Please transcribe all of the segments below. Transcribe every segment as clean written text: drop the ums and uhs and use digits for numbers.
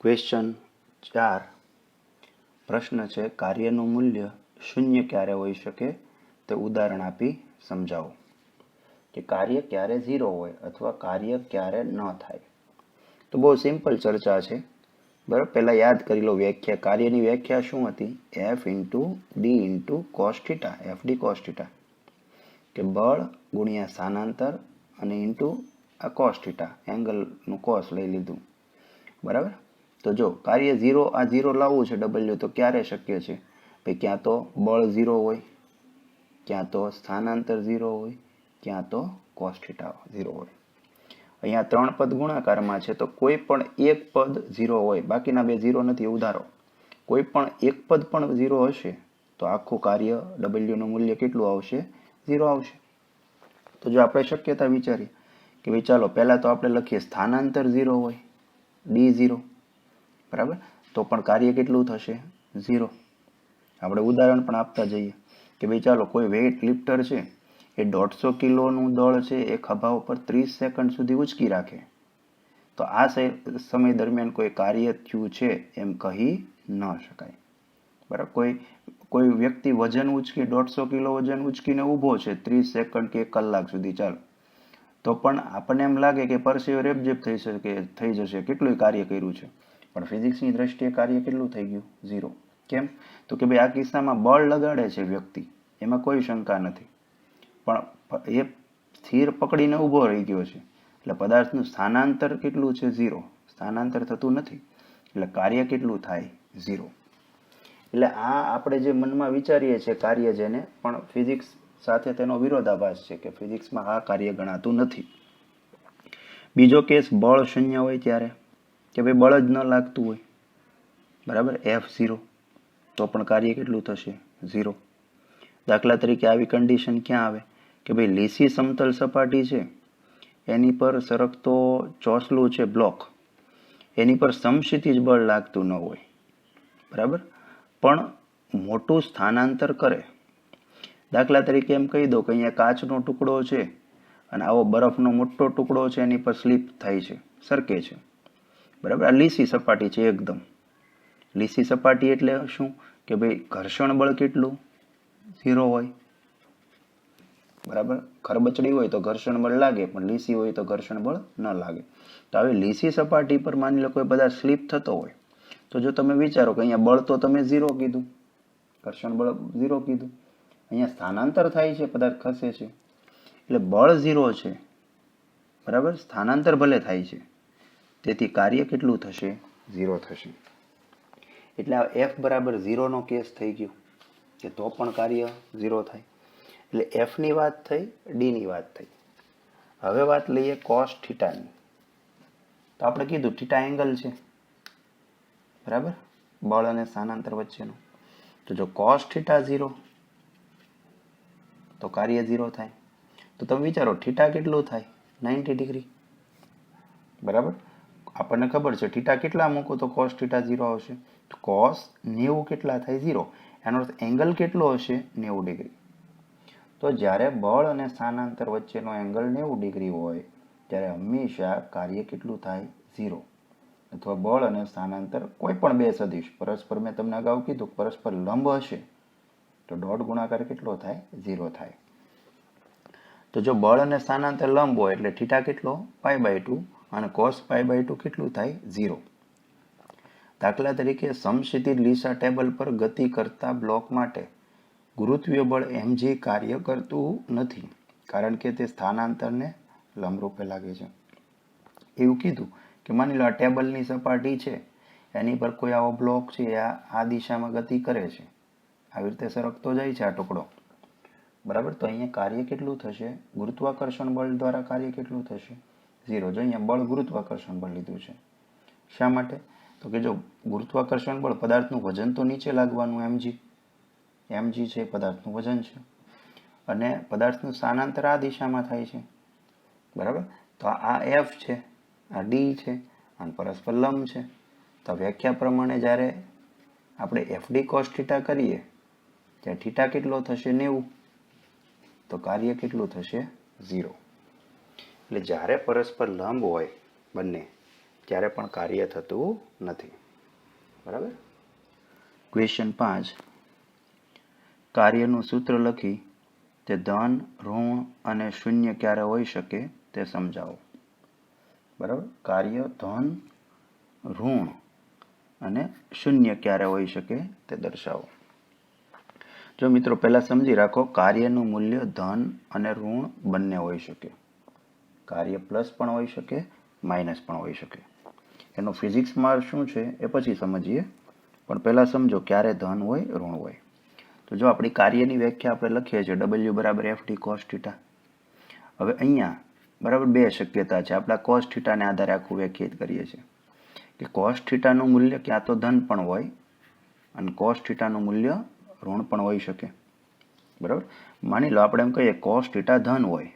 Question 4 પ્રશ્ન છે કાર્યનું મૂલ્ય શૂન્ય ક્યારે હોઈ શકે તે ઉદાહરણ આપી સમજાવો કે કાર્ય ક્યારે 0 હોય અથવા કાર્ય ક્યારે ન થાય. તો બહુ સિમ્પલ ચર્ચા છે બરાબર. પહેલા યાદ કરી લો વ્યાખ્યા. કાર્યની વ્યાખ્યા શું હતી? f into D into cos theta, F D cos theta, કે બળ ગુણ્યા સ્થાનાંતર અને ઇન્ટુ આ કોસ થીટા, એંગલનું કોસ લઈ લીધું બરાબર. તો જો કાર્ય 0 આ 0 લાવવું છે ડબલ્યુ, તો ક્યારે શક્ય છે ભાઈ? ક્યાં તો બળ 0 હોય, ક્યાં તો સ્થાનાંતર 0 હોય, ક્યાં તો કોસ થીટા 0 હોય. અહીંયા 3 પદ ગુણાકારમાં છે તો કોઈ પણ એક પદ 0 હોય, બાકીના બે 0 નથી એવું ધારો. કોઈ પણ એક પદ પણ 0 હશે તો આખું કાર્ય ડબલ્યુનું મૂલ્ય કેટલું આવશે? 0 આવશે. તો જો આપણે શક્યતા વિચારીએ કે ભાઈ ચાલો પહેલાં તો આપણે લખીએ સ્થાનાંતર 0 હોય, ડી 0 બરાબર, તો પણ કાર્ય કેટલું થશે? 0. આપણે ઉદાહરણ પણ આપતા જઈએ કે ભાઈ ચાલો કોઈ વેઇટ લિફ્ટર છે, એ 150 કિલોનું દળ છે એ ખભા ઉપર 30 સેકન્ડ સુધી ઉચકી રાખે, તો આ સમય દરમિયાન કોઈ કાર્ય થયું છે એમ કહી ન શકાય બરાબર. કોઈ વ્યક્તિ વજન ઉચકી 150 કિલો વજન ઉચકીને ઊભો છે 30 સેકન્ડ કે 1 કલાક સુધી, ચાલો, તો પણ આપણને એમ લાગે કે પરસેવો રેબઝેબ થઈ જશે, કેટલું કાર્ય કર્યું છે, પણ ફિઝિક્સની દ્રષ્ટિએ કાર્ય કેટલું થઈ ગયું? 0. કેમ? તો કે ભાઈ આ કિસ્સામાં બળ લગાડે છે વ્યક્તિ, એમાં કોઈ શંકા નથી, પણ એ સ્થિર પકડીને ઊભો રહી ગયો છે, એટલે પદાર્થનું સ્થાનાંતર કેટલું છે? 0. સ્થાનાંતર થતું નથી, એટલે કાર્ય કેટલું થાય? 0. એટલે આ આપણે જે મનમાં વિચારીએ છીએ કાર્ય જેને, પણ ફિઝિક્સ સાથે તેનો વિરોધાભાસ છે કે ફિઝિક્સમાં આ કાર્ય ગણાતું નથી. બીજો કેસ બળ શૂન્ય હોય ત્યારે, કે ભાઈ બળ જ ન લાગતું હોય બરાબર, F0, તો પણ કાર્ય કેટલું થશે? 0. દાખલા તરીકે આવી કન્ડિશન ક્યાં આવે કે ભાઈ લીસી સમતલ સપાટી છે, એની પર સરકતો ચોસલું છે બ્લોક, એની પર સમક્ષિતિજ બળ લાગતું ન હોય બરાબર, પણ મોટું સ્થાનાંતર કરે. દાખલા તરીકે એમ કહી દો કે અહીંયા કાચનો ટુકડો છે અને આવો બરફનો મોટો ટુકડો છે, એની પર સ્લીપ થાય છે, સરકે છે બરાબર. આ લીસી સપાટી છે એકદમ. લીસી સપાટી એટલે શું કે ભાઈ ઘર્ષણ બળ કેટલું? 0 હોય બરાબર. ખરબચડી હોય તો ઘર્ષણ બળ લાગે, પણ લીસી હોય તો ઘર્ષણ બળ ન લાગે. તો આવી લીસી સપાટી પર માની લો કોઈ બધા સ્લીપ થતો હોય, તો જો તમે વિચારો કે અહીંયા બળ તો તમે 0 કીધું, ઘર્ષણ બળ 0 કીધું, અહીંયા સ્થાનાંતર થાય છે, પદાર્થ ખસે છે, એટલે બળ 0 છે બરાબર, સ્થાનાંતર ભલે થાય છે, તેથી કાર્ય કેટલું થશે? 0 થશે. એટલે આ F બરાબર 0 નો કેસ થઈ ગયો કે તો પણ કાર્ય 0 થાય. એટલે F ની વાત થઈ, D ની વાત થઈ. હવે વાત લઈએ કોસ થીટાની. તો આપણે કીધું થીટા એંગલ છે બરાબર, બળ અને સ્થાનાંતર વચ્ચેનો. તો જો કોસ થીટા 0 તો કાર્ય 0 થાય. તો તમે વિચારો થીટા કેટલું થાય? 90 ડિગ્રી બરાબર. આપણને ખબર છે થીટા કેટલા મૂકો તો કોસ થીટા 0 આવશે. કોસ 90 કેટલા થાય? 0. એનો અર્થ એંગલ કેટલો હશે? 90 ડિગ્રી. તો જ્યારે બળ અને સ્થાનાંતર વચ્ચેનો એંગલ 90 ડિગ્રી હોય ત્યારે હંમેશા કાર્ય કેટલું થાય? 0. અથવા બળ અને સ્થાનાંતર કોઈ પણ બે સદિશ પરસ્પર, મેં તમને અગાઉ કીધું પરસ્પર લંબ હશે તો ડોટ ગુણાકાર કેટલો થાય? 0 થાય. તો જો બળ અને સ્થાનાંતર લંબ હોય એટલે થીટા કેટલો? π/2, અને કોસ π/2 કેટલું થાય? 0. દાખલા તરીકે સમક્ષિતિજ લીસા ટેબલ પર ગતિ કરતા બ્લોક માટે ગુરુત્વીય બળ mg કાર્ય કરતું નથી, કારણ કે તે સ્થાનાંતરને લંબરૂપે લાગે છે. એવું કીધું કે માની લો આ ટેબલની સપાટી છે, એની પર કોઈ આવો બ્લોક છે, આ દિશામાં ગતિ કરે છે, આવી રીતે સરકતો જાય છે આ ટુકડો બરાબર. તો અહીંયા કાર્ય કેટલું થશે? ગુરુત્વાકર્ષણ બળ દ્વારા કાર્ય કેટલું થશે? 0. જો અહીંયા બળ ગુરુત્વાકર્ષણ બળ લીધું છે. શા માટે? તો કે જો ગુરુત્વાકર્ષણ બળ, પદાર્થનું વજન તો નીચે લાગવાનું, mg છે પદાર્થનું વજન છે, અને પદાર્થનું સ્થાનાંતર આ દિશામાં થાય છે બરાબર. તો આ F છે, આ D છે, અને પરસ્પર લંબ છે. તો વ્યાખ્યા પ્રમાણે જ્યારે આપણે FD cos થીટા કરીએ ત્યારે થીટા કેટલો થશે? 90. તો કાર્ય કેટલું થશે? 0. એટલે જ્યારે પરસ્પર લંબ હોય બંને, ત્યારે પણ કાર્ય થતું નથી. બરાબર. ક્વેશ્ચન 5, કાર્યનું સૂત્ર લખી તે ધન, ઋણ અને શૂન્ય ક્યારે હોઈ શકે તે સમજાવો. બરાબર. કાર્ય ધન, ઋણ અને શૂન્ય ક્યારે હોઈ શકે તે દર્શાવો. જો મિત્રો પહેલા સમજી રાખો, કાર્યનું મૂલ્ય ધન અને ઋણ બંને હોઈ શકે. કાર્ય પ્લસ પણ હોઈ શકે, માઇનસ પણ હોઈ શકે. એનો ફિઝિક્સમાં શું છે એ પછી સમજીએ, પણ પહેલા સમજો ક્યારે ધન હોય, ઋણ હોય. તો જો આપણી કાર્યની વ્યાખ્યા આપણે લખીએ છીએ W બરાબર FD cos θ. હવે અહીંયા બરાબર બે શક્યતા છે. આપણે cos θ ને આધારે આખું વ્યાખ્યાયિત કરીએ છીએ કે cos θ નું મૂલ્ય ક્યાં તો ધન પણ હોય અને cos θ નું મૂલ્ય ઋણ પણ હોઈ શકે. બરાબર. માની લો આપણે એમ કહીએ cos θ ધન હોય.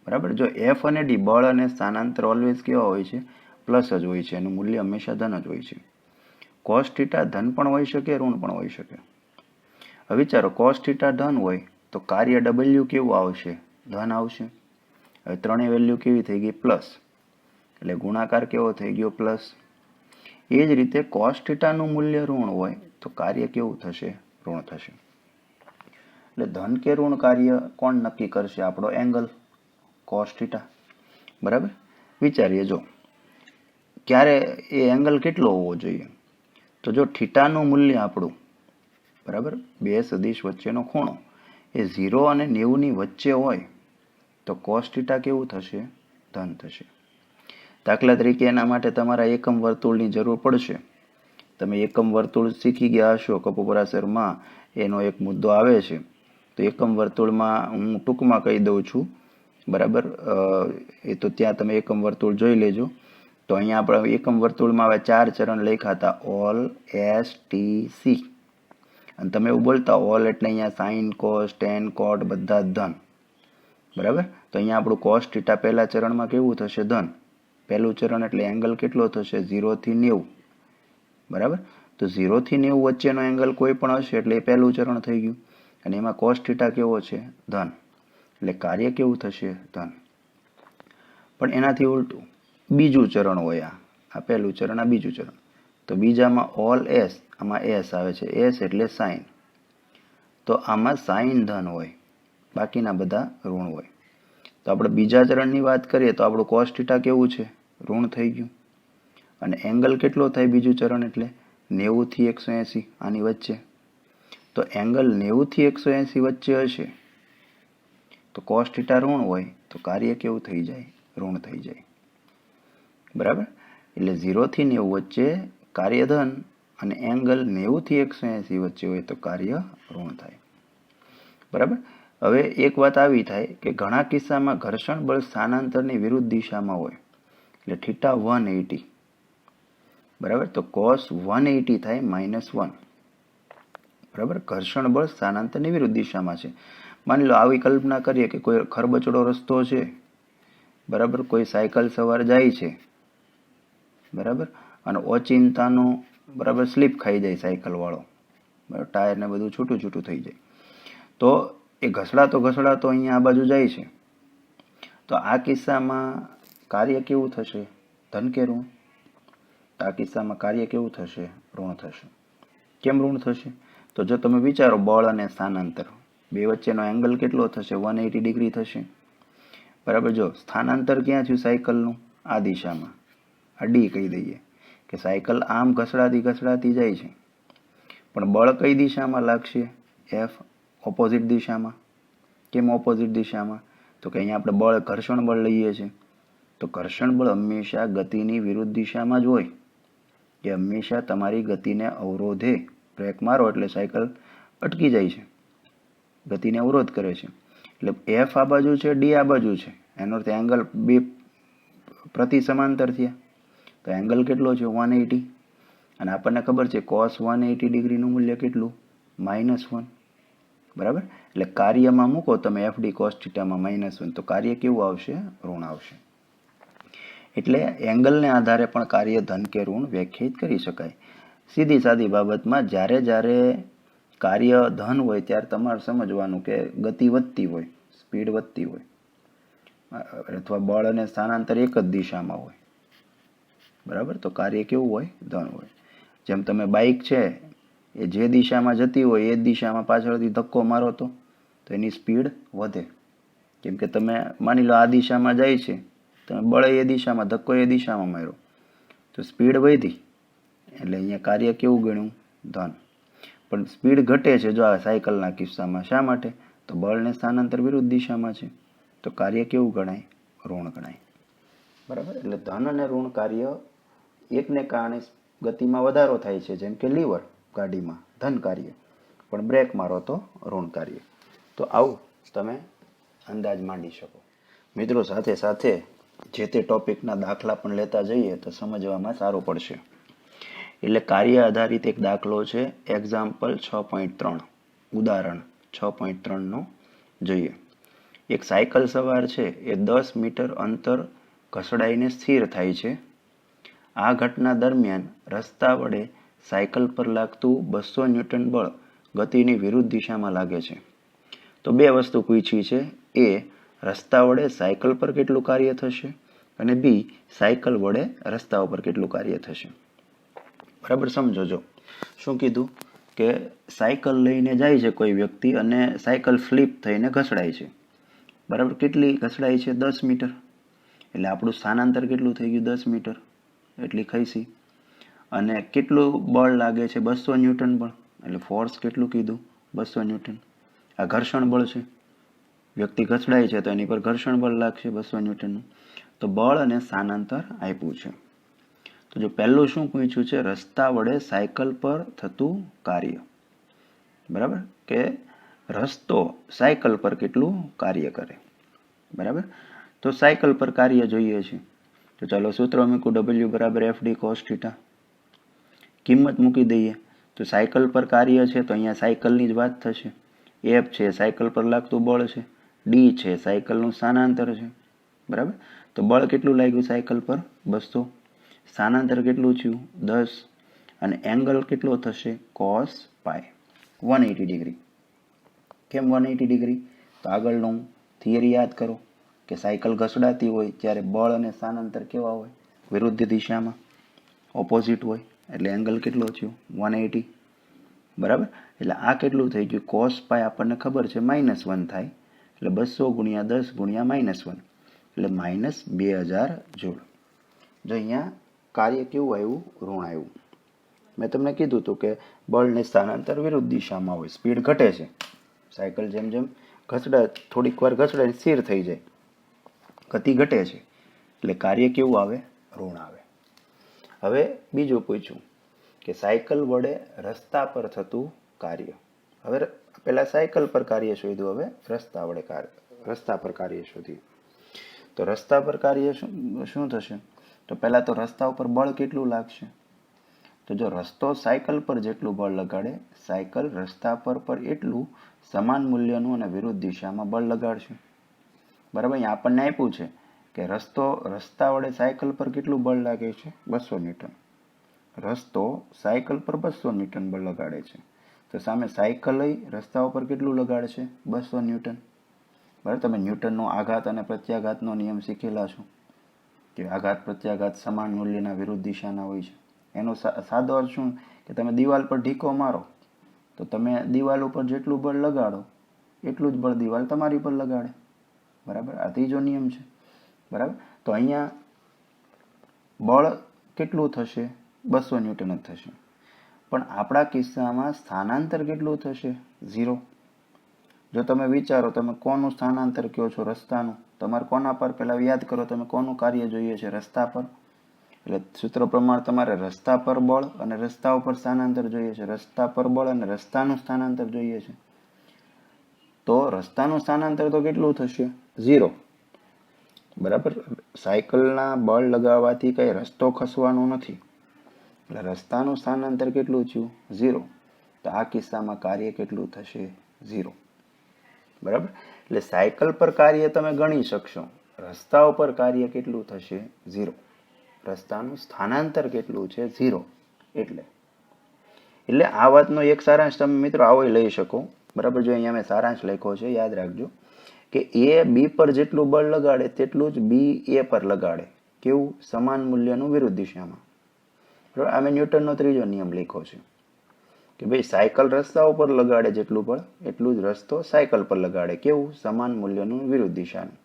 બરાબર. જો F અને D બળ અને સ્થાનાંતર ઓલવેઝ કેવા હોય છે? પ્લસ જ હોય છે. એનું મૂલ્ય હંમેશા ધન જ હોય છે. cos θ ધન પણ હોઈ શકે, ઋણ પણ હોઈ શકે. હવે વિચારો, cos θ ધન હોય તો કાર્ય W કેવું આવશે? ધન આવશે. હવે ત્રણેય વેલ્યુ કેવી થઈ ગઈ? પ્લસ. એટલે ગુણાકાર કેવો થઈ ગયો? પ્લસ. એ જ રીતે cos θ નું મૂલ્ય ઋણ હોય તો કાર્ય કેવું થશે? ઋણ થશે. એટલે ધન કે ઋણ કાર્ય કોણ નક્કી કરશે? આપણો એંગલ cos θ. બરાબર. વિચારીએ, જો ક્યારે એ એંગલ કેટલો હોવો જોઈએ? તો જો થીટાનું મૂલ્ય આપણું, બરાબર, બે સદિશ વચ્ચેનો ખૂણો એ 0 અને 90 ની વચ્ચે હોય તો cos θ કેવું થશે? ધન થશે. દાખલા તરીકે એના માટે તમારા એકમ વર્તુળની જરૂર પડશે. તમે એકમ વર્તુળ શીખી ગયા હશો કપોપરાશરમાં, એનો એક મુદ્દો આવે છે. તો એકમ વર્તુળમાં હું ટૂંકમાં કહી દઉં છું. બરાબર. એ તો ત્યાં તમે એકમ વર્તુળ જોઈ લેજો. તો અહીંયા આપણે એકમ વર્તુળમાં હવે 4 ચરણ લખ્યા હતા, ઓલ, એસ, ટી, સી. અને તમે એવું બોલતા ઓલ એટલે અહીંયા સાઇન, કોસ, ટેન, કોટ બધા ધન. બરાબર. તો અહીંયા આપણું cos θ પહેલા ચરણમાં કેવું થશે? ધન. પહેલું ચરણ એટલે એંગલ કેટલો થશે? 0 થી 90. બરાબર. તો 0 થી 90 વચ્ચેનો એંગલ કોઈ પણ હશે એટલે એ પહેલું ચરણ થઈ ગયું. અને એમાં cos θ કેવો છે? ધન. એટલે કાર્ય કેવું થશે? ધન. પણ એનાથી ઉલટું બીજું ચરણ હોય, આ પહેલું ચરણ, આ બીજું ચરણ. તો બીજામાં ઓલ એસ, આમાં એસ આવે છે. એસ એટલે સાઇન. તો આમાં સાઇન ધન હોય, બાકીના બધા ઋણ હોય. તો આપણે બીજા ચરણની વાત કરીએ તો આપણું cos θ કેવું છે? ઋણ થઈ ગયું. અને એંગલ કેટલો થાય બીજું ચરણ એટલે? 90 થી 180, આની વચ્ચે. તો એંગલ 90 થી 180 વચ્ચે હશે તો cos θ ઋણ હોય તો કાર્ય કેવું થઈ જાય? ઋણ થઈ જાય. બરાબર. એટલે 0 થી 90 વચ્ચે કાર્ય ધન અને એંગલ 90 થી 180 વચ્ચે હોય તો કાર્ય ઋણ થાય. બરાબર. હવે એક વાત આવી થાય કે ઘણા કિસ્સામાં ઘર્ષણ બળ સ્થાનાંતરની વિરુદ્ધ દિશામાં હોય એટલે θ 180. બરાબર. તો cos 180 થાય -1. બરાબર. ઘર્ષણ બળ સ્થાનાંતરની વિરુદ્ધ દિશામાં છે. માની લો આવી કલ્પના કરીએ કે કોઈ ખરબચડો રસ્તો છે. બરાબર. કોઈ સાયકલ સવાર જાય છે. બરાબર. અને ઓચિંતાનો બરાબર સ્લીપ ખાઈ જાય સાયકલ વાળો. બરાબર. ટાયર ને બધું છૂટું છૂટું થઈ જાય. તો એ ઘસડાતો અહીંયા આ બાજુ જાય છે. તો આ કિસ્સામાં કાર્ય કેવું થશે? ધન કે ઋણ? આ કિસ્સામાં કાર્ય કેવું થશે? ઋણ થશે. કેમ ઋણ થશે? તો જો તમે વિચારો બળ અને સ્થાનાંતર બે વચ્ચેનો એંગલ કેટલો થશે? 180 ડિગ્રી થશે. બરાબર. જો સ્થાનાંતર ક્યાં થયું સાયકલનું? આ દિશામાં. આ ડી કહી દઈએ કે સાયકલ આમ ઘસડાતી જાય છે. પણ બળ કઈ દિશામાં લાગશે? એફ, ઓપોઝિટ દિશામાં. કેમ ઓપોઝિટ દિશામાં? તો કે અહીંયા આપણે બળ, ઘર્ષણ બળ લઈએ છીએ. તો ઘર્ષણ બળ હંમેશા ગતિની વિરુદ્ધ દિશામાં જ હોય. એ હંમેશા તમારી ગતિને અવરોધે. બ્રેક મારો એટલે સાયકલ અટકી જાય છે, ગતિને અવરોધ કરે છે. એટલે એફ આ બાજુ છે, ડી આ બાજુ છે. એનો અર્થ એંગલ બે પ્રતિ સમાંતર થયા. તો એંગલ કેટલો છે? 180. અને આપણને ખબર છે cos 180 ડિગ્રીનું મૂલ્ય કેટલું? -1. બરાબર. એટલે કાર્યમાં મૂકો તમે FD cos θ માં -1 તો કાર્ય કેવું આવશે? ઋણ આવશે. એટલે એંગલને આધારે પણ કાર્ય ધન કે ઋણ વ્યાખ્યાયિત કરી શકાય. સીધી સાદી બાબતમાં જ્યારે કાર્ય ધન હોય ત્યારે તમારે સમજવાનું કે ગતિ વધતી હોય, સ્પીડ વધતી હોય, અથવા બળ અને સ્થાનાંતર એક જ દિશામાં હોય. બરાબર, તો કાર્ય કેવું હોય? ધન હોય. જેમ તમે બાઇક છે એ જે દિશામાં જતી હોય એ જ દિશામાં પાછળથી ધક્કો મારો તો એની સ્પીડ વધે. કેમ કે તમે માની લો આ દિશામાં જાય છે, તમે બળે એ દિશામાં, ધક્કો એ દિશામાં માર્યો તો સ્પીડ વધી, એટલે અહીંયા કાર્ય કેવું ગણ્યું? ધન. પણ સ્પીડ ઘટે છે જો આ સાયકલના કિસ્સામાં. શા માટે? તો બળને સ્થાનાંતર વિરુદ્ધ દિશામાં છે, તો કાર્ય કેવું ગણાય? ઋણ ગણાય. બરાબર, એટલે ધન અને ઋણ કાર્ય એકને કારણે ગતિમાં વધારો થાય છે, જેમ કે લીવર ગાડીમાં ધન કાર્ય, પણ બ્રેક મારો તો ઋણ કાર્ય. તો આવું તમે અંદાજ માંડી શકો. મિત્રો, સાથે સાથે જે તે ટોપિકના દાખલા પણ લેતા જઈએ તો સમજવામાં સારું પડશે. એટલે કાર્ય આધારિત એક દાખલો છે, એક્ઝામ્પલ 6.3, ઉદાહરણ 6.3 જોઈએ. એક સાયકલ સવાર છે એ 10 મીટર અંતર ઘસડાઈને સ્થિર થાય છે. આ ઘટના દરમિયાન રસ્તા વડે સાયકલ પર લાગતું 200 ન્યૂટન બળ ગતિની વિરુદ્ધ દિશામાં લાગે છે. તો બે વસ્તુ પૂછી છે. એ, રસ્તા વડે સાયકલ પર કેટલું કાર્ય થશે, અને બી, સાયકલ વડે રસ્તા ઉપર કેટલું કાર્ય થશે. બરાબર, સમજો. જો શું કીધું કે સાયકલ લઈને જાય છે કોઈ વ્યક્તિ અને સાયકલ ફ્લિપ થઈને ઘસડાય છે. બરાબર, કેટલી ઘસડાય છે? 10 મીટર. એટલે આપણું સ્થાનાંતર કેટલું થઈ ગયું? 10 મીટર. એટલી ખઈસી. અને કેટલું બળ લાગે છે? 200 ન્યૂટન બળ. એટલે ફોર્સ કેટલું કીધું? 200 ન્યૂટન. આ ઘર્ષણ બળ છે. વ્યક્તિ ઘસડાય છે તો એની પર ઘર્ષણ બળ લાગશે 200 ન્યૂટનનું. તો બળ અને સ્થાનાંતર આપ્યું છે. તો જો પહેલું શું પૂછ્યું છે? રસ્તા વડે સાયકલ પર થતું કાર્ય. બરાબર, કે રસ્તો સાયકલ પર કેટલું કાર્ય કરે. બરાબર, તો સાયકલ પર કાર્ય જોઈએ છે. તો ચાલો સૂત્ર મૂકું, W બરાબર FD cos θ. કિંમત મૂકી દઈએ. તો સાયકલ પર કાર્ય છે તો અહીંયા સાયકલની જ વાત થશે. F છે સાયકલ પર લાગતું બળ છે, D છે સાયકલનું સ્થાનાંતર છે. બરાબર, તો બળ કેટલું લાગ્યું સાયકલ પર? 200. સ્થાનાંતર કેટલું થયું? 10. અને એંગલ કેટલો થશે? cos π, 180 degree. કેમ 180 ડિગ્રી? તો આગળનું થિયરી યાદ કરો કે સાયકલ ઘસડાતી હોય ત્યારે બળ અને સ્થાનાંતર કેવા હોય? વિરુદ્ધ દિશામાં, ઓપોઝિટ હોય. એટલે એંગલ કેટલો થયો? 180. બરાબર, એટલે આ કેટલું થઈ ગયું? cos π આપણને ખબર છે -1 થાય. એટલે 200 ગુણ્યા 10 ગુણ્યા -1, એટલે -2000 જૂલ. જો અહીંયા કાર્ય કેવું આવ્યું? ઋણ આવ્યું. મેં તમને કીધું હતું કે બળને સ્થાનાંતર વિરુદ્ધ દિશામાં હોય, સ્પીડ ઘટે છે. સાયકલ જેમ જેમ ઘસડાય, થોડીક વાર ઘસડાય સ્થિર થઈ જાય, ગતિ ઘટે છે, એટલે કાર્ય કેવું આવે? ઋણ આવે. હવે બીજું પૂછ્યું કે સાયકલ વડે રસ્તા પર થતું કાર્ય. હવે પેલા સાયકલ પર કાર્ય શોધ્યું, હવે રસ્તા પર કાર્ય શોધ્યું. તો રસ્તા પર કાર્ય શું થશે? તો પહેલા તો રસ્તા ઉપર બળ કેટલું લાગશે? તો જો રસ્તો સાયકલ પર જેટલું બળ લગાડે, સાયકલ રસ્તા પર એટલું સમાન મૂલ્યનું અને વિરુદ્ધ દિશામાં બળ લગાડશે. બરાબર, અહીંયા આપણને આપ્યું છે કે રસ્તા વડે સાયકલ પર કેટલું બળ લાગે છે? 200 ન્યૂટન. રસ્તો સાયકલ પર 200 ન્યૂટન બળ લગાડે છે. તો સામે સાયકલ રસ્તા ઉપર કેટલું લગાડે છે? 200 ન્યૂટન. બરાબર, તમે ન્યૂટનનો આઘાત અને પ્રત્યાઘાતનો નિયમ શીખેલા છો કે આઘાત પ્રત્યાઘાત સમાન મૂલ્યના વિરુદ્ધ દિશાના હોય છે. એનો સાદો અર્થ શું? કે તમે દિવાલ પર ઢીકો મારો તો તમે દિવાલ ઉપર જેટલું બળ લગાડો એટલું જ બળ દિવાલ તમારી પર લગાડે. બરાબર, આ ત્રીજો નિયમ છે. બરાબર, તો અહીંયા બળ કેટલું થશે? 200 ન્યૂટન જ થશે. પણ આપણા કિસ્સામાં સ્થાનાંતર કેટલું થશે? 0. જો તમે વિચારો, તમે કોનું સ્થાનાંતર કહો છો? રસ્તાનું. તમારે કોના પર? પહેલા યાદ કરો, તમે કોનું કાર્ય જોઈએ છે? રસ્તા પર. એટલે સૂત્ર પ્રમાણે તમારે રસ્તા પર બળ અને રસ્તા ઉપર સ્થાનાંતર જોઈએ છે. રસ્તા પર બળ અને રસ્તાનું સ્થાનાંતર જોઈએ છે. તો રસ્તાનું સ્થાનાંતર તો કેટલું થશે? 0. બરાબર, સાયકલના બળ લગાવવાથી કઈ રસ્તો ખસવાનો નથી, એટલે રસ્તાનું સ્થાનાંતર કેટલું થયું? 0. તો આ કિસ્સામાં કાર્ય કેટલું થશે? 0. બરાબર, એટલે સાયકલ પર કાર્ય તમે ગણી શકશો, રસ્તા ઉપર કાર્ય કેટલું થશે? 0. રસ્તાનું સ્થાનાંતર કેટલું છે? 0. એટલે આ વાતનો એક સારાંશ તમે મિત્રો આવો લઈ શકો. બરાબર, જો અહીંયા મેં સારાંશ લખ્યો છે, યાદ રાખજો કે એ બી પર જેટલું બળ લગાડે તેટલું જ બી એ પર લગાડે. કેવું? સમાન મૂલ્યનું વિરુદ્ધ દિશામાં. બરાબર, આ મેં ન્યૂટનનો ત્રીજો નિયમ લખ્યો છે કે ભાઈ સાયકલ રસ્તા ઉપર લગાડે જેટલું બળ એટલું જ રસ્તો સાયકલ પર લગાડે. કેવું? સમાન મૂલ્યનું વિરુદ્ધ દિશાનું.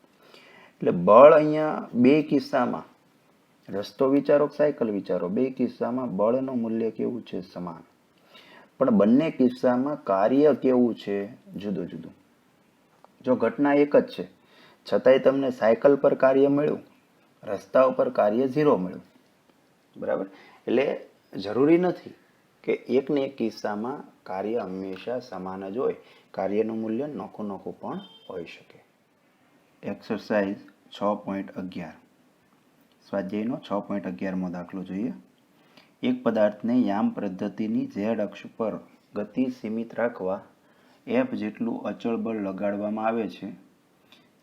એટલે બળ અહીંયા બે કિસ્સામાં, રસ્તો વિચારો સાયકલ વિચારો, બે કિસ્સામાં બળનું મૂલ્ય કેવું છે? સમાન. પણ બંને કિસ્સામાં કાર્ય કેવું છે? જુદું જુદું. જો ઘટના એક જ છે છતાંય તમને સાયકલ પર કાર્ય મળ્યું, રસ્તા ઉપર કાર્ય 0 મળ્યું. બરાબર, એટલે જરૂરી નથી કે એકને એક કિસ્સામાં કાર્ય હંમેશા સમાન જ હોય. કાર્યનું મૂલ્ય નોખું નોખું પણ હોઈ શકે. એક્સરસાઇઝ 6.11 સ્વાધ્યાયનો 6.11મો દાખલો જોઈએ. એક પદાર્થને યામ પદ્ધતિની ઝેડ અક્ષ પર ગતિ સીમિત રાખવા F જેટલું અચળ બળ લગાડવામાં આવે છે,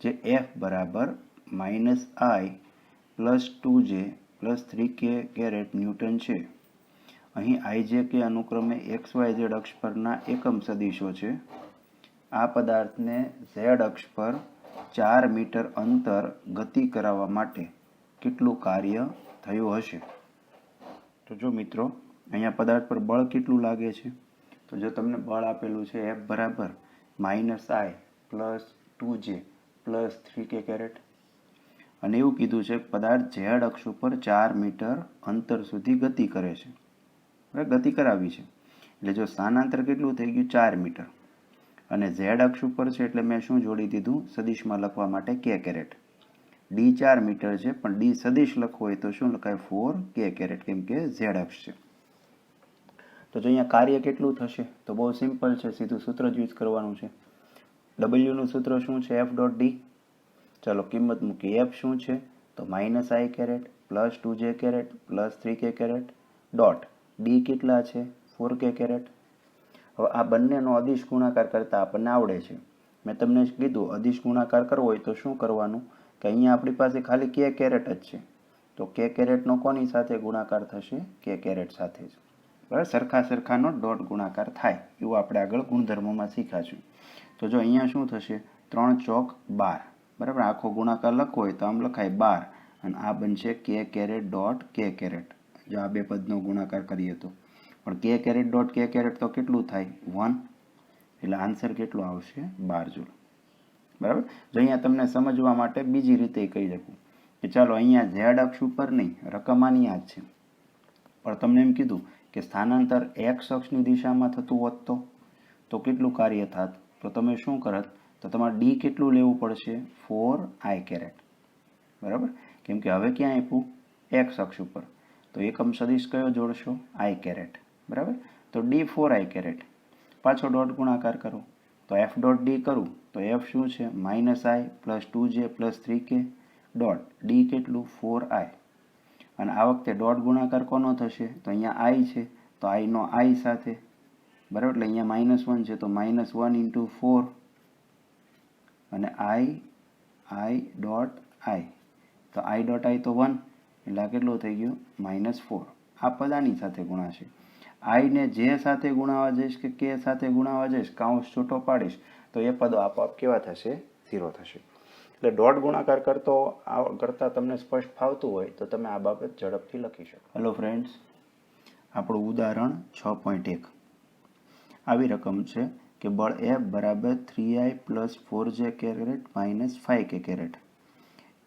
જે F બરાબર -I + 2J + 3K caret newton છે. અહીં IJ અનુક્રમે XYZ અક્ષ પરના એકમ સદિશો છે. આ પદાર્થને Z અક્ષ પર 4 મીટર અંતર ગતિ કરાવવા માટે કેટલું કાર્ય થયું હશે? તો જો મિત્રો, અહીંયા પદાર્થ પર બળ કેટલું લાગે છે? તો જો તમને બળ આપેલું છે F બરાબર -I + 2J + 3K કેરેટ, અને એવું કીધું છે પદાર્થ Z અક્ષ ઉપર 4 મીટર અંતર સુધી ગતિ કરે છે. બરાબર, ગતિ કરાવી છે એટલે જો સ્થાનાંતર કેટલું થઈ ગયું? 4 મીટર. અને Z અક્ષ ઉપર છે એટલે મેં શું જોડી દીધું? સદિશમાં લખવા માટે K કેરેટ. D 4 મીટર છે પણ D સદિશ લખવો હોય તો શું લખાય? 4K કેરેટ, કેમ કે Z અક્ષ છે. તો જો અહીંયા કાર્ય કેટલું થશે? તો બહુ સિમ્પલ છે, સીધું સૂત્ર જ યુઝ કરવાનું છે. W નું સૂત્ર શું છે? F.D. ચાલો કિંમત મૂકી. F શું છે? તો -I caret + 2J caret + 3K caret dot D કેટલા છે? 4K caret. હવે આ બંનેનો અદિશ ગુણાકાર કરતા આપણને આવડે છે. મેં તમને કીધું અદિશ ગુણાકાર કરવો હોય તો શું કરવાનું કે અહીંયા આપણી પાસે ખાલી K કેરેટ જ છે, તો K કેરેટનો કોની સાથે ગુણાકાર થશે? K કેરેટ સાથે જ. બરાબર, સરખાનો ડોટ ગુણાકાર થાય એવું આપણે આગળ ગુણધર્મોમાં શીખાશું. તો જો અહીંયા શું થશે? 3 ચોક 12. બરાબર, આખો ગુણાકાર લખવો હોય તો આમ લખાય 12, અને આ બનશે K caret dot K caret. જો આ બે પદનો ગુણાકાર કરીએ તો પણ K caret dot K caret તો કેટલું થાય? 1. એટલે આન્સર કેટલો આવશે? 12 જૂલ. બરાબર, જો અહીંયા તમને સમજવા માટે બીજી રીતે કહી શકું કે ચાલો અહીંયા Z અક્ષ ઉપર નહીં, રકમ આની આ જ છે, પણ તમને એમ કીધું કે સ્થાનાંતર X અક્ષની દિશામાં થતું હોત તો કેટલું કાર્ય થાત? તો તમે શું કરત? તો તમારે D કેટલું લેવું પડશે? 4I caret. બરાબર, કેમ કે હવે ક્યાં આપ્યું? X અક્ષ ઉપર, તો એકમ સદિશ કયો જોડશો? I caret. બરાબર, તો D 4I કેરેટ. પાછો ડોટ ગુણાકાર કરો તો F.D કરું તો F શું છે? -I + 2J + 3K dot D કેટલું? 4I. અને આ વખતે ડોટ ગુણાકાર કોનો થશે? તો અહીંયા I છે તો I નો I સાથે. બરાબર, એટલે અહીંયા -1 છે તો -1 × 4, અને I ડોટ I, તો I ડોટ I તો 1, એટલે આ કેટલું થઈ ગયું? -4. આ પદ આની સાથે ગુણાશે. I ને જે સાથે ગુણાવા જઈશ કે K સાથે ગુણાવા જઈશ, કાઉન્સ છૂટો પાડીશ તો એ પદો આપોઆપ કેવા થશે? 0 થશે. એટલે ડોટ ગુણાકાર કરતા તમને સ્પષ્ટ ફાવતું હોય તો તમે આ બાબત ઝડપથી લખી શકો. હેલો ફ્રેન્ડ્સ, આપણું ઉદાહરણ 6.1. આવી રકમ છે કે બળ F બરાબર 3I + 4J caret - 5K caret.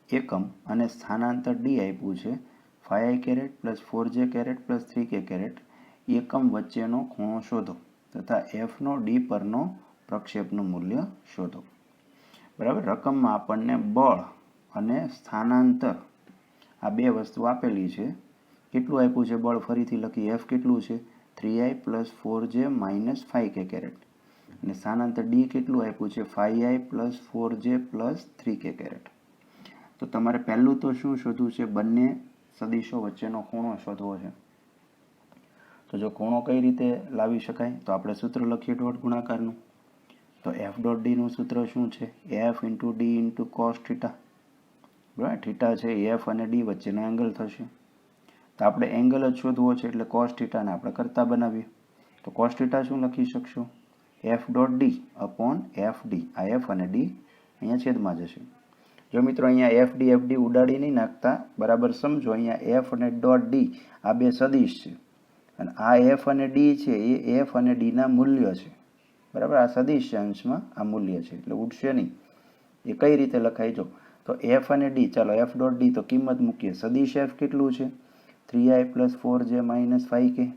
એકમ અને સ્થાનાંતર D આપ્યું છે 5I caret + 4J caret + 3K caret. એકમ વચ્ચેનો ખૂણો શોધો તથા F નો D પરનો પ્રક્ષેપનું મૂલ્ય શોધો. બરાબર, રકમમાં આપણને બળ અને સ્થાનાંતર આ બે વસ્તુ આપેલી છે. કેટલું આપ્યું છે બળ? ફરીથી લખી. F કેટલું છે? 3I + 4J - 5K caret. અને સ્થાનાંતર D કેટલું આપ્યું છે? 5I + 4J + 3K caret. તો તમારે પહેલું તો શું શોધવું છે? બંને સદિશો વચ્ચેનો ખૂણો શોધવો છે. તો જો ખૂણો કઈ રીતે લાવી શકાય? તો આપણે સૂત્ર લખીએ ડોટ ગુણાકારનું. તો F.D નું સૂત્ર શું છે? F × D × cos θ. બરાબર, થીટા છે F અને D વચ્ચેનો એંગલ થશે. તો આપણે એંગલ જ શોધવો છે એટલે cos θ ને આપણે કરતા બનાવીએ. તો cos θ શું લખી શકશો? F.D / FD. આ F અને D અહીંયા છેદમાં જશે. જો મિત્રો અહીંયા એફ ડી ઉડાડી નહીં નાખતા, બરાબર સમજો. અહીંયા એફ અને ડોટ ડી આ બે સદિશ છે અને આ એફ અને ડી છે એ એફ અને ડીના મૂલ્ય છે, બરાબર. આ સદિશ છે, અંશમાં આ મૂલ્ય છે એટલે ઉડશે નહીં. એ કઈ રીતે લખાય જો, તો એફ અને ડી, ચાલો એફ ડોટ ડી તો કિંમત મૂકીએ. સદિશ એફ કેટલું છે? 3i + 4j - 5k,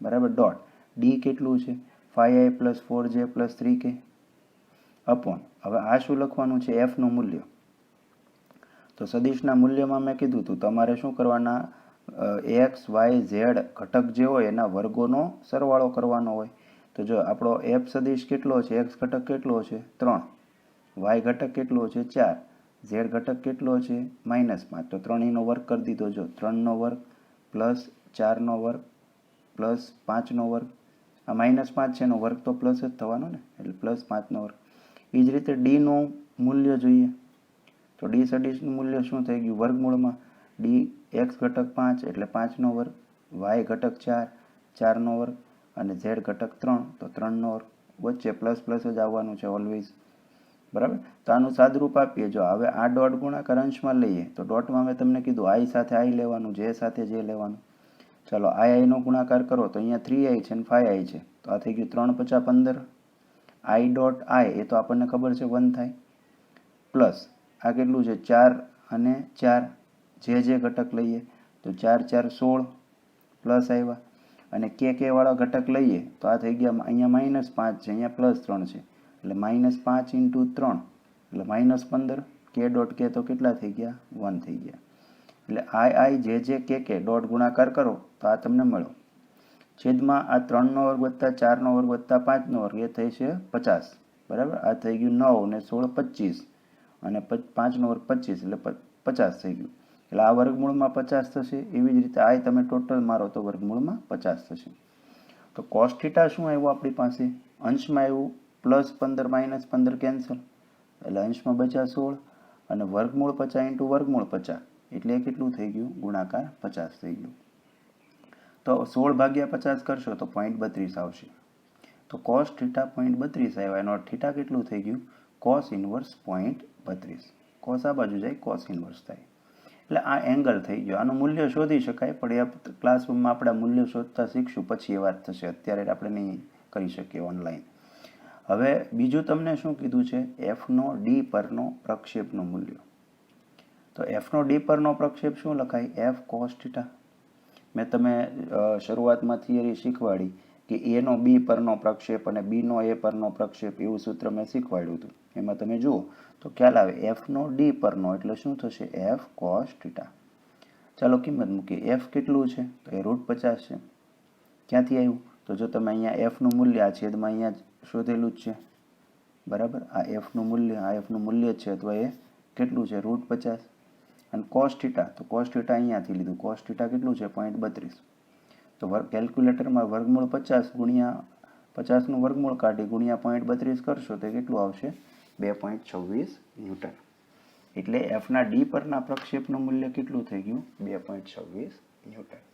બરાબર. ડોટ ડી કેટલું છે? 5i + 4j + 3k upon. હવે આ શું લખવાનું છે? એફનું મૂલ્ય. તો સદિશના મૂલ્યમાં મેં કીધું હતું તમારે શું કરવાના, એક્સ વાય ઝેડ ઘટક જે હોય એના વર્ગોનો સરવાળો કરવાનો હોય. તો જો આપણો એફ સદિશ કેટલો છે? એક્સ ઘટક કેટલો છે? 3, વાય ઘટક કેટલો છે? 4, ઝેડ ઘટક કેટલો છે? -5. તો 3 વર્ગ કરી દીધો. જો 3 વર્ગ પ્લસ 4 વર્ગ પ્લસ 5 વર્ગ, આ -5 છે એનો વર્ગ તો પ્લસ જ થવાનો ને, એટલે +5 વર્ગ. એ જ રીતે ડીનું મૂલ્ય જોઈએ તો ડી સદિશનું મૂલ્ય શું થઈ ગયું? વર્ગમૂળમાં ડી એક્સ ઘટક 5 એટલે 5 વર્ગ, વાય ઘટક 4, 4 વર્ગ અને ઝેડ ઘટક 3 તો 3 વર્ગ. વચ્ચે પ્લસ પ્લસ જ આવવાનું છે ઓલવેઝ, બરાબર. તો આનું સાદરૂપ આપીએ. જો હવે આ ડોટ ગુણાકાર અંશમાં લઈએ તો ડોટમાં મેં તમને કીધું આઈ સાથે આઈ લેવાનું, જે સાથે જે લેવાનું. ચાલો આઈનો ગુણાકાર કરો તો અહીંયા 3i છે અને 5i છે, તો આ થઈ ગયું 3 × 5 = 15. આઈ ડોટ આઈ એ તો આપણને ખબર છે 1 થાય, પ્લસ આ કેટલું છે? 4 અને 4, જે ઘટક લઈએ તો 4 × 4 = 16 પ્લસ આવ્યા. અને કે વાળા ઘટક લઈએ તો આ થઈ ગયા, અહીંયા -5 છે, અહીંયા +3 છે એટલે -5 × 3 એટલે -15. કે ડોટ કે તો કેટલા થઈ ગયા? 1 થઈ ગયા. એટલે આઈ જે કે ડોટ ગુણાકાર કરો તો આ તમને મળ્યો. છેદમાં આ 3 વર્ગ + 4 વર્ગ + 5 વર્ગ એ થઈ છે 50, બરાબર. આ થઈ ગયું 9 ને 16 25 અને 5 વર્ગ 25 એટલે 50 થઈ ગયું. એટલે આ વર્ગમૂળમાં 50 થશે. એવી જ રીતે આ તમે ટોટલ મારો તો વર્ગમૂળમાં 50 થશે. તો cos θ શું આવ્યું આપણી પાસે? અંશમાં આવ્યું +15 - 15 કેન્સલ એટલે અંશમાં બચ્યા 16 અને વર્ગમૂળ 50 × વર્ગમૂળ 50 એટલે એ કેટલું થઈ ગયું? ગુણાકાર 50 થઈ ગયું. તો 16 / 50 કરશો તો 0.32 આવશે. તો cos θ 0.32 આવ્યા. એનો અર્થ θ કેટલું થઈ ગયું? cos inverse 0.32. cos આ બાજુ જાય, cos ઇન્વર્સ થાય. એટલે આ એંગલ થઈ ગયો. આનું મૂલ્ય શોધી શકાય, પણ એ ક્લાસરૂમમાં આપણે મૂલ્ય શોધતા શીખશું, પછી એ વાત થશે. અત્યારે આપણે નહીં કરી શકીએ ઓનલાઈન. હવે બીજું તમને શું કીધું છે? એફનો ડી પરનો પ્રક્ષેપનું મૂલ્ય. તો એફનો ડી પરનો પ્રક્ષેપ શું લખાય? F cos θ. મેં તમે શરૂઆતમાં થિયરી શીખવાડી કે એનો બી પરનો પ્રક્ષેપ અને બીનો એ પરનો પ્રક્ષેપ, એવું સૂત્ર મેં શીખવાડ્યું હતું. એમાં તમે જુઓ તો ખ્યાલ આવે. એફનો ડી પરનો એટલે શું થશે? F cos θ. ચાલો કિંમત મૂકીએ. એફ કેટલું છે? તો એ √50 છે. ક્યાંથી આવ્યું? તો જો તમે અહીંયા એફનું મૂલ્ય આ છેદમાં અહીંયા શોધેલું જ છે, બરાબર. આ એફનું મૂલ્ય છે, અથવા એ કેટલું છે? √50. અને cos θ, તો cos θ અહીંયાથી લીધું. cos θ કેટલું છે? 0.32. તો કેલ્ક્યુલેટરમાં વર્ગમૂળ 50 ગુણ્યા 50નું વર્ગમૂળ કાઢી ગુણ્યા 0.32 કરશો તો કેટલું આવશે? 2.26 ન્યૂટન. એટલે એફના ડી પરના પ્રક્ષેપનું મૂલ્ય કેટલું થઈ ગયું? 2.26 ન્યૂટન.